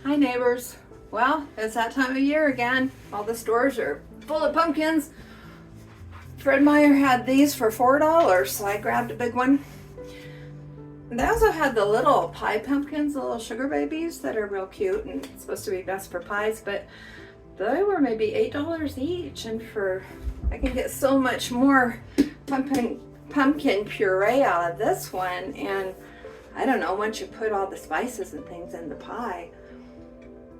Hi neighbors. Well, it's that time of year again. All the stores are full of pumpkins. Fred Meyer had these for $4, so I grabbed a big one. They also had the little pie pumpkins, the little sugar babies that are real cute and supposed to be best for pies, but they were maybe $8 each, and I can get so much more pumpkin puree out of this one. And I don't know, once you put all the spices and things in the pie,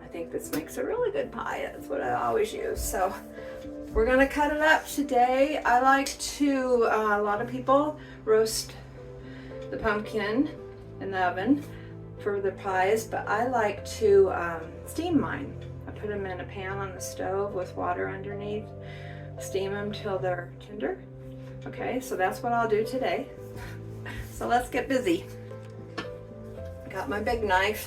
I think this makes a really good pie. That's what I always use. So we're gonna cut it up today. I like to, a lot of people roast the pumpkin in the oven for the pies, but I like to steam mine. I put them in a pan on the stove with water underneath, steam them till they're tender. Okay, so that's what I'll do today. So let's get busy. Got my big knife.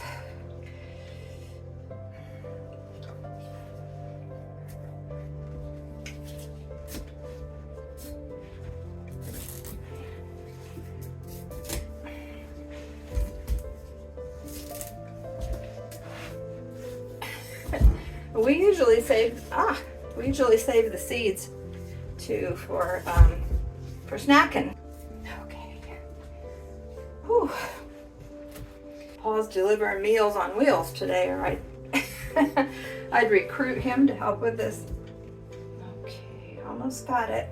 We usually save the seeds too for snacking. Okay. Whew. Paul's delivering Meals on Wheels today, or I'd recruit him to help with this. Okay, almost got it.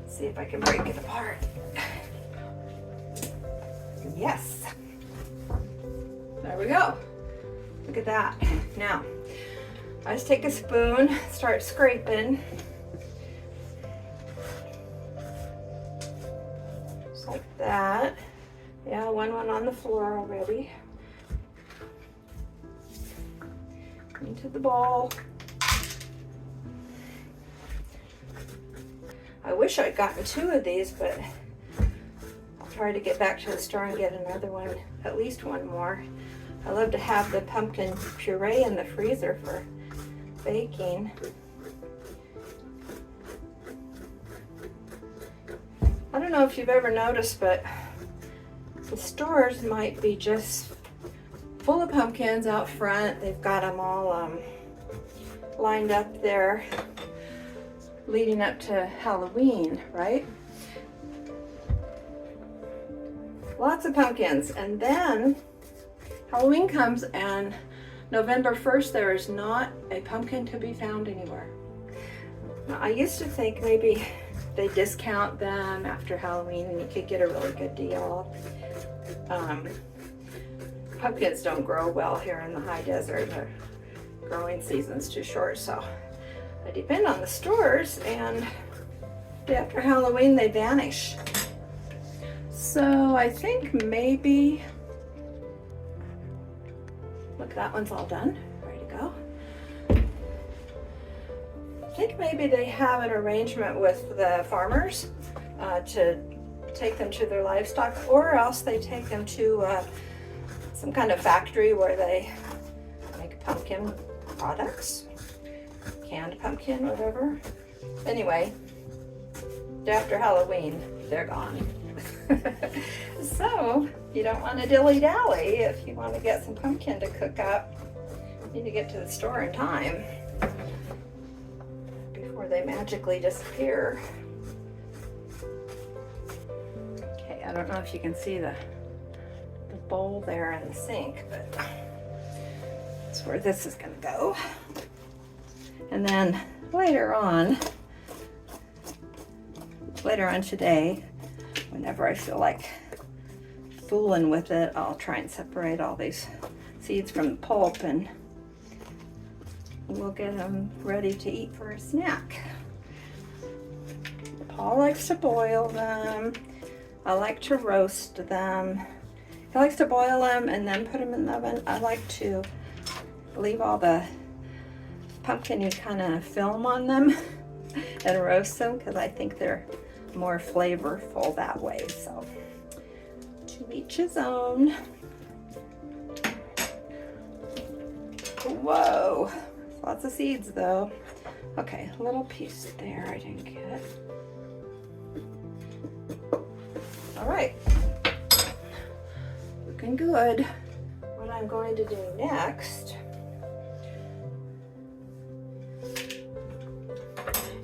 Let's see if I can break it apart. Yes. There we go. Look at that. Now, I just take a spoon, start scraping. Just like that. Yeah, one went on the floor already. Into the bowl. I wish I'd gotten 2 of these, but I'll try to get back to the store and get another one, at least one more. I love to have the pumpkin puree in the freezer for baking. I don't know if you've ever noticed, but the stores might be just full of pumpkins out front. They've got them all lined up there leading up to Halloween, right? Lots of pumpkins. And then Halloween comes, and November 1st, there is not a pumpkin to be found anywhere. Now, I used to think maybe they discount them after Halloween and you could get a really good deal. Pumpkins don't grow well here in the high desert. The growing season's too short, so I depend on the stores, and after Halloween they vanish. So I think maybe, look, that one's all done, ready to go. I think maybe they have an arrangement with the farmers to take them to their livestock, or else they take them to some kind of factory where they make pumpkin products, canned pumpkin, whatever. Anyway, after Halloween, they're gone. So you don't want to dilly-dally. If you want to get some pumpkin to cook up, you need to get to the store in time before they magically disappear. Okay, I don't know if you can see the bowl there in the sink, but that's where this is going to go. And then later on today, whenever I feel like fooling with it, I'll try and separate all these seeds from the pulp, and we'll get them ready to eat for a snack. Paul likes to boil them. I like to roast them. He likes to boil them and then put them in the oven. I like to leave all the pumpkin kind of film on them and roast them, because I think they're more flavorful that way. So to each his own. Whoa, lots of seeds though. Okay, a little piece there I didn't get. All right, looking good. What I'm going to do next,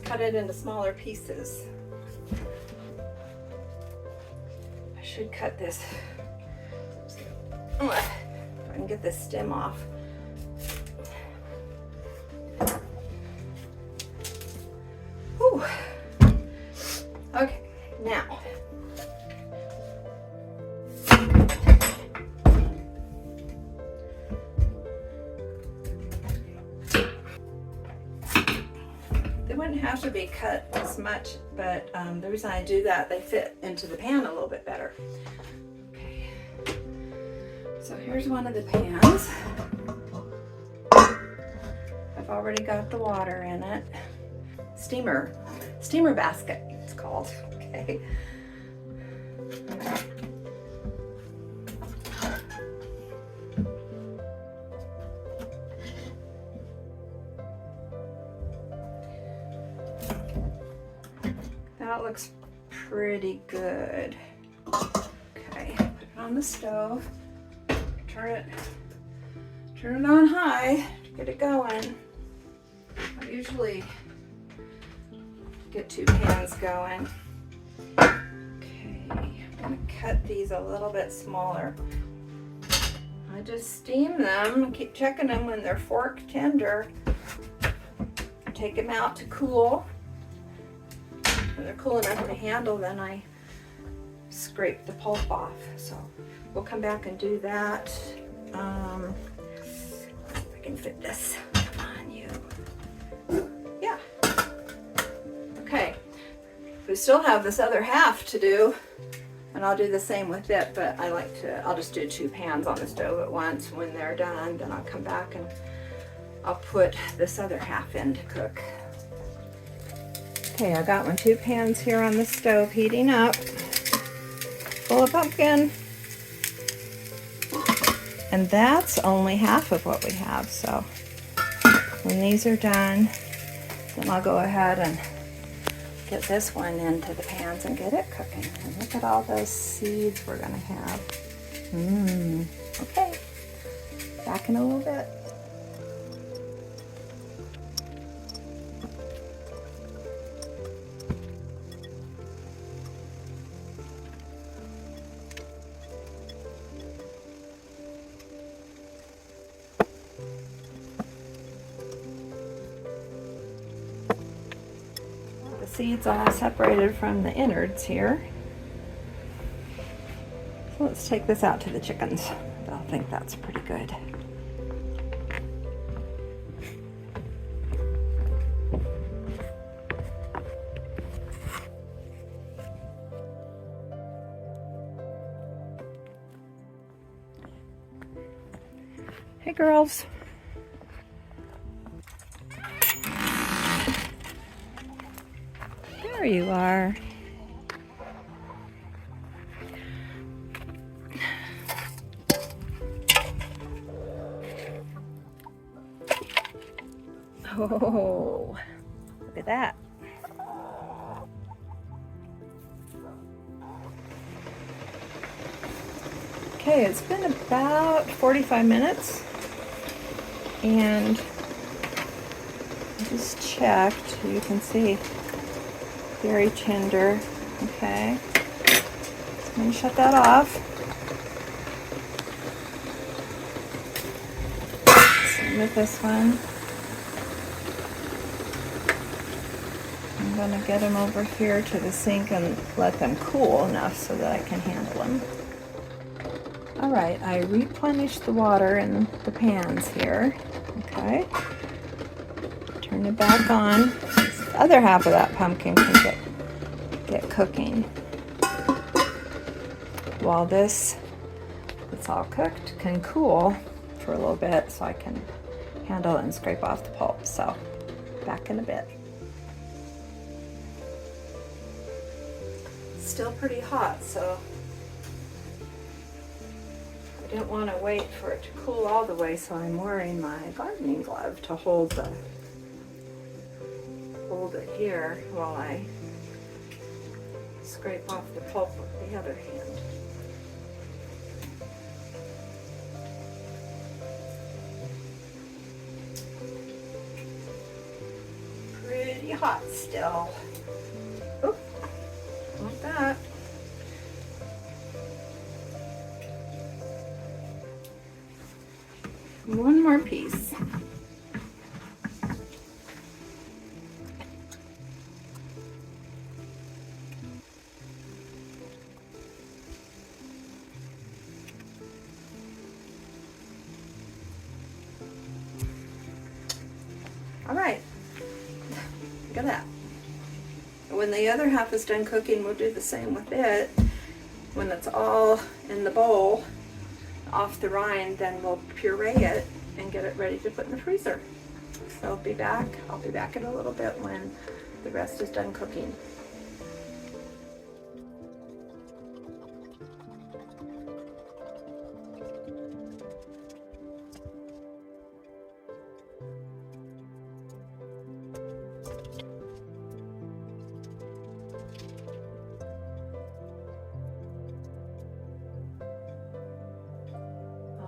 cut it into smaller pieces. I should cut this, if I can get this stem off. Whew. Okay, now. They wouldn't have to be cut as much, but the reason I do that, they fit into the pan a little bit better. Okay, so here's one of the pans. I've already got the water in it. Steamer basket, it's called. Okay. That looks pretty good. Okay, put it on the stove. Turn it on high to get it going. I usually get 2 pans going. Okay, I'm gonna cut these a little bit smaller. I just steam them, keep checking them when they're fork tender. Take them out to cool. When they're cool enough to handle, then I scrape the pulp off. So we'll come back and do that. If I can fit this on you. Yeah. Okay. We still have this other half to do, and I'll do the same with it, but I'll just do 2 pans on the stove at once. When they're done, then I'll come back and I'll put this other half in to cook. Okay, I got my 2 pans here on the stove heating up, full of pumpkin. And that's only half of what we have, so when these are done, then I'll go ahead and get this one into the pans and get it cooking. And look at all those seeds we're gonna have. Okay, back in a little bit. Seeds all separated from the innards here. So let's take this out to the chickens. They'll think that's pretty good. Hey girls. There you are. Oh, look at that. Okay, it's been about 45 minutes, and I just checked. You can see very tender. Okay, so I'm going to shut that off. Same with this one. I'm going to get them over here to the sink and let them cool enough so that I can handle them. Alright, I replenished the water in the pans here. Okay, turn it back on. The other half of that pumpkin can get cooking. While this, it's all cooked, can cool for a little bit so I can handle it and scrape off the pulp. So, back in a bit. It's still pretty hot, so I didn't want to wait for it to cool all the way, so I'm wearing my gardening glove to hold it here while I scrape off the pulp with the other hand. pretty hot still. Oop, like that. One more piece. All right, look at that. When the other half is done cooking, we'll do the same with it. When it's all in the bowl, off the rind, then we'll puree it and get it ready to put in the freezer. So I'll be back in a little bit when the rest is done cooking.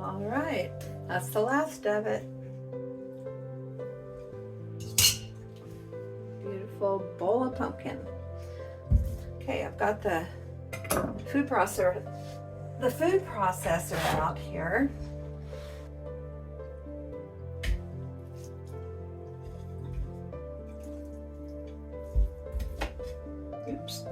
All right, that's the last of it. Beautiful bowl of pumpkin. Okay, I've got the food processor out here. Oops.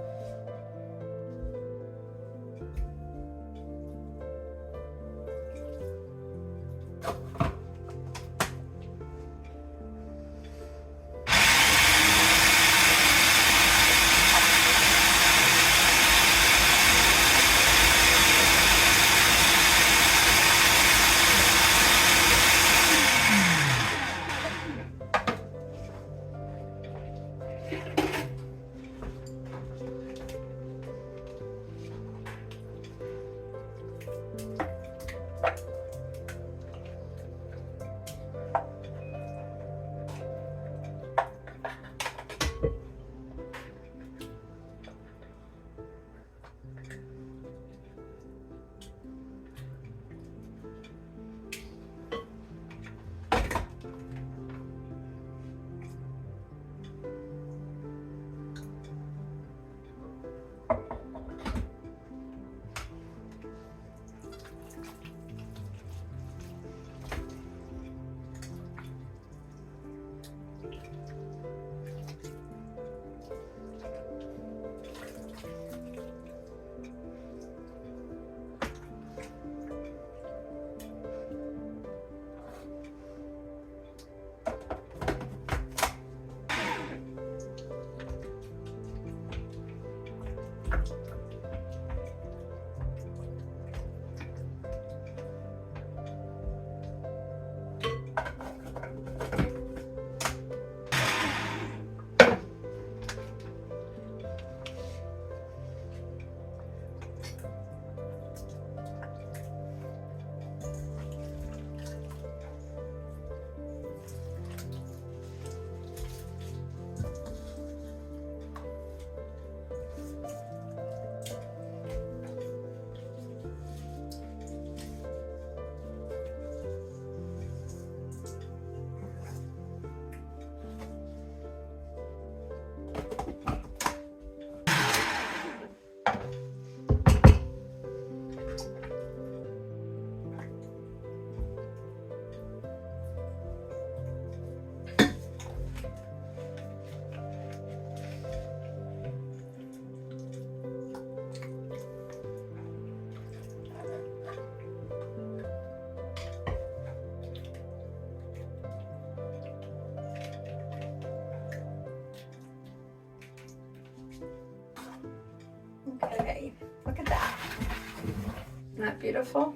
Okay, look at that. Isn't that beautiful?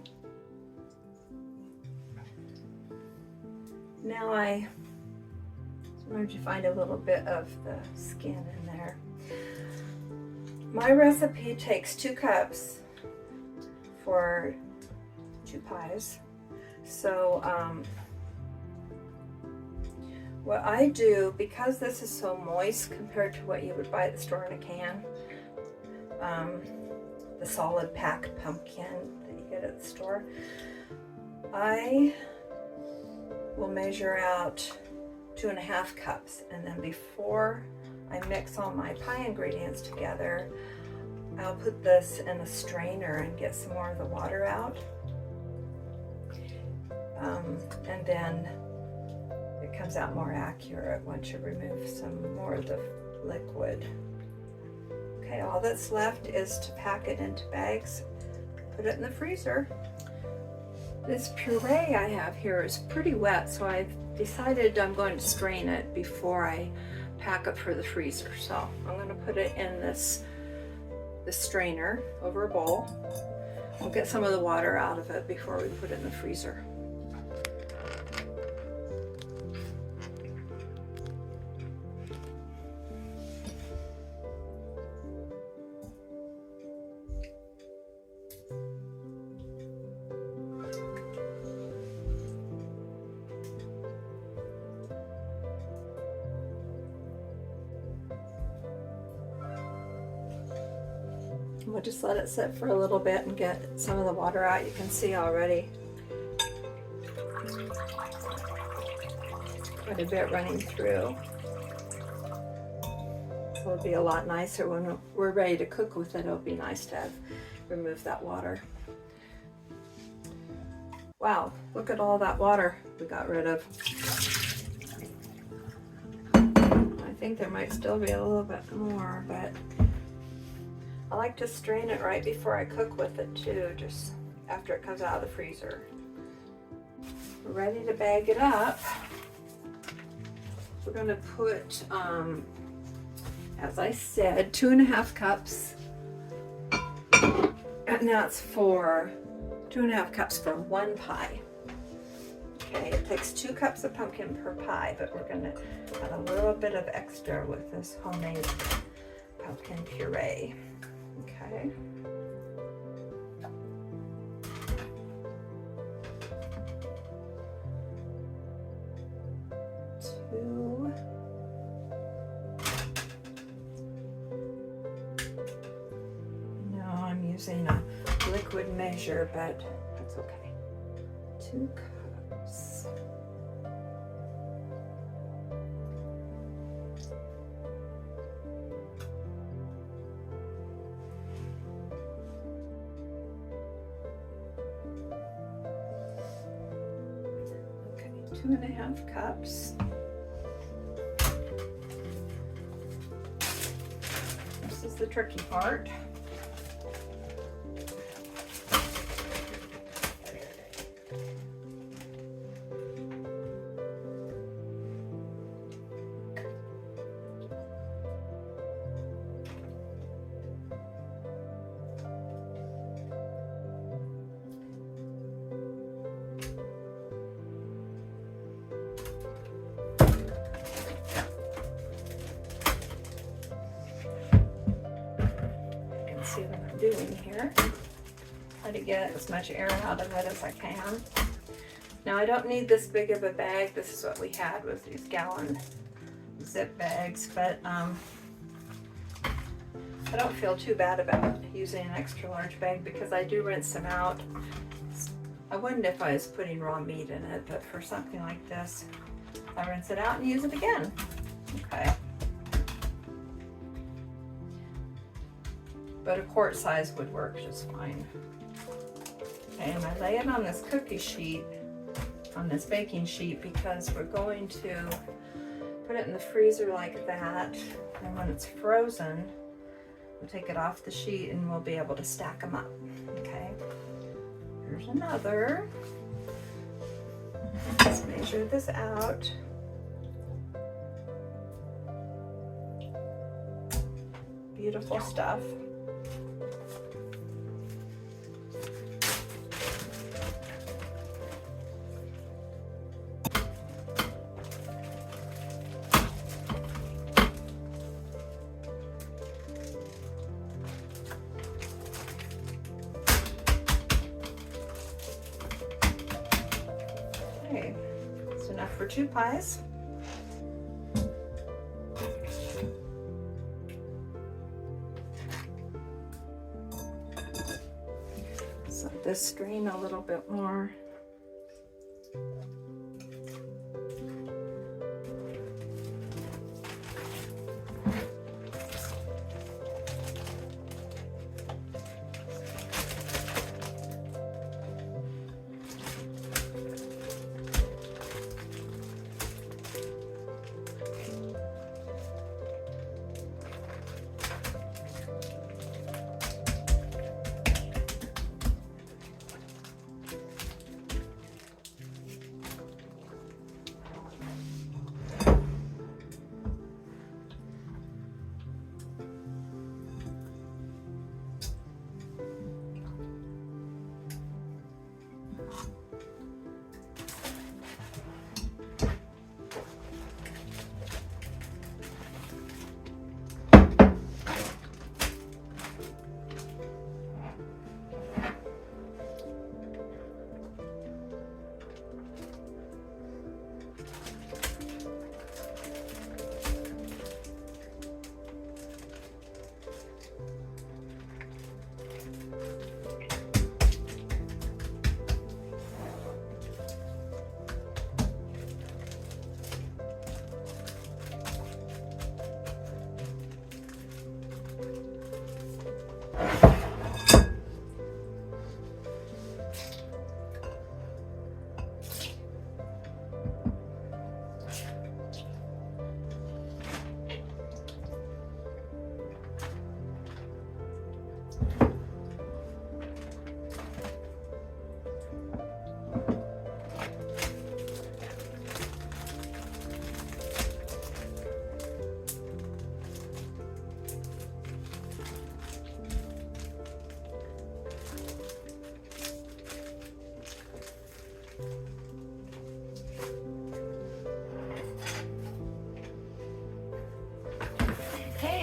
Now sometimes you find a little bit of the skin in there. My recipe takes 2 cups for 2 pies. So what I do, because this is so moist compared to what you would buy at the store in a can, the solid pack pumpkin that you get at the store, I will measure out 2.5 cups. And then before I mix all my pie ingredients together, I'll put this in a strainer and get some more of the water out. And then it comes out more accurate once you remove some more of the liquid. Okay, all that's left is to pack it into bags, put it in the freezer. This puree I have here is pretty wet, so I've decided I'm going to strain it before I pack it for the freezer. So I'm going to put it in this strainer over a bowl. We'll get some of the water out of it before we put it in the freezer. We'll just let it sit for a little bit and get some of the water out. You can see already quite a bit running through. So it'll be a lot nicer when we're ready to cook with it. It'll be nice to remove that water. Wow, look at all that water we got rid of. I think there might still be a little bit more, but I like to strain it right before I cook with it too, just after it comes out of the freezer. We're ready to bag it up. We're going to put, as I said, 2.5 cups. And that's for 2.5 cups for one pie. Okay, it takes 2 cups of pumpkin per pie, but we're going to add a little bit of extra with this homemade pumpkin puree. Okay. Two. No, I'm using a liquid measure, but that's okay. 2 cups. Okay, 2.5 cups. This is the tricky part. See what I'm doing here. Try to get as much air out of it as I can. Now I don't need this big of a bag. This is what we had with these gallon zip bags, but I don't feel too bad about using an extra large bag because I do rinse them out. I wouldn't if I was putting raw meat in it, but for something like this, I rinse it out and use it again. Okay. But a quart size would work just fine. Okay, and I lay it on this cookie sheet, on this baking sheet, because we're going to put it in the freezer like that, and when it's frozen, we'll take it off the sheet and we'll be able to stack them up. Okay, here's another. Let's measure this out. Beautiful stuff. Okay, it's enough for 2 pies. So this strain a little bit more.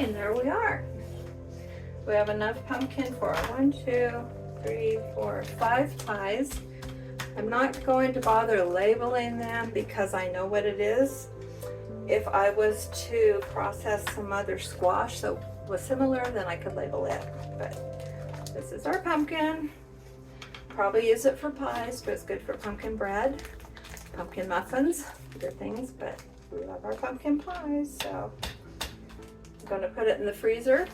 and there we are. We have enough pumpkin for 1, 2, 3, 4, 5 pies. I'm not going to bother labeling them because I know what it is. If I was to process some other squash that was similar, then I could label it. But this is our pumpkin. Probably use it for pies, but it's good for pumpkin bread, pumpkin muffins, other things, but we love our pumpkin pies, so I'm going to put it in the freezer.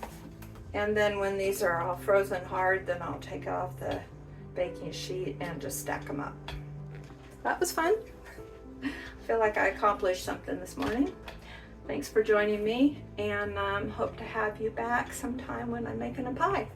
And then when these are all frozen hard, then I'll take off the baking sheet and just stack them up. That was fun. I feel like I accomplished something this morning. Thanks for joining me, and hope to have you back sometime when I'm making a pie.